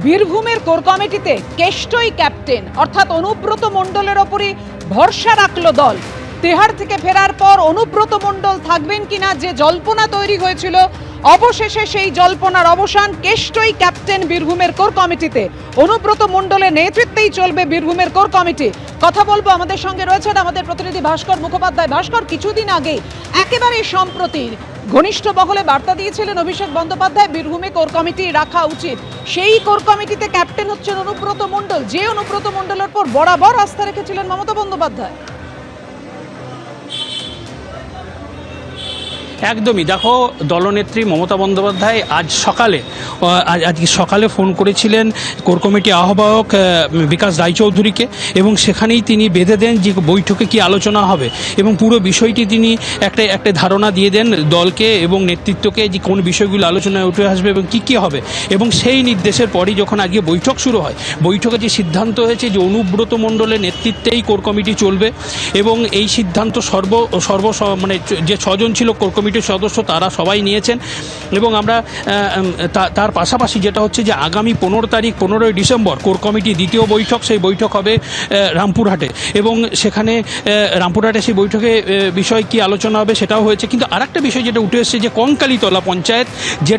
বীরভূমের কোর কমিটিতে কেষ্টই ক্যাপ্টেন অর্থাৎ অনুব্রত মণ্ডলের ওপরই ভরসা রাখলো দল। তেহার থেকে ফেরার পর অনুব্রত মণ্ডল থাকবেন কিনা যে জল্পনা তৈরি হয়েছিল, অবশেষে সেই জল্পনার অবসান। কেষ্টই ক্যাপ্টেন বীরভূমের কোর কমিটিতে, অনুব্রত মণ্ডলের নেতৃত্বেই চলবে বীরভূমের কোর কমিটি। কথা বলবো, আমাদের সঙ্গে রয়েছেন আমাদের প্রতিনিধি ভাস্কর মুখোপাধ্যায়। ভাস্কর, কিছুদিন আগে একেবারে সম্প্রতি ঘনিষ্ঠ মহলে বার্তা দিয়েছিলেন অভিষেক বন্দ্যোপাধ্যায় বীরভূমে কোর কমিটি রাখা উচিত। সেই কোর কমিটিতে ক্যাপ্টেন হচ্ছেন অনুব্রত মণ্ডল, যে অনুব্রত মণ্ডলের পর বরাবর আস্থা রেখেছিলেন মমতা বন্দ্যোপাধ্যায়। একদমই, দেখো, দলনেত্রী মমতা বন্দ্যোপাধ্যায় আজকে সকালে ফোন করেছিলেন কোর কমিটি আহ্বায়ক বিকাশ রায়চৌধুরীকে, এবং সেখানেই তিনি বেঁধে দেন যে বৈঠকে কি আলোচনা হবে এবং পুরো বিষয়টি তিনি একটা ধারণা দিয়ে দেন দলকে এবং নেতৃত্বকে যে কোন বিষয়গুলো আলোচনায় উঠে আসবে এবং কী হবে। এবং সেই নির্দেশের পরই যখন আজকে বৈঠক শুরু হয়, বৈঠকে যে সিদ্ধান্ত হয়েছে যে অনুব্রত মণ্ডলের নেতৃত্বেই কোর কমিটি চলবে, এবং এই সিদ্ধান্ত মানে যে 6 জন ছিল কোর কমিটির সদস্য তারা সবাই নিয়েছেন। এবং আমরা তার পাশাপাশি যেটা হচ্ছে যে আগামী 15ই ডিসেম্বর কোর কমিটির দ্বিতীয় বৈঠক, সেই বৈঠক হবে রামপুরহাটে, এবং সেখানে রামপুরহাটে সেই বৈঠকে বিষয় কি আলোচনা হবে সেটাও হয়েছে। কিন্তু আরেকটা বিষয় যেটা উঠে এসেছে যে কঙ্কালীতলা পঞ্চায়েত, যে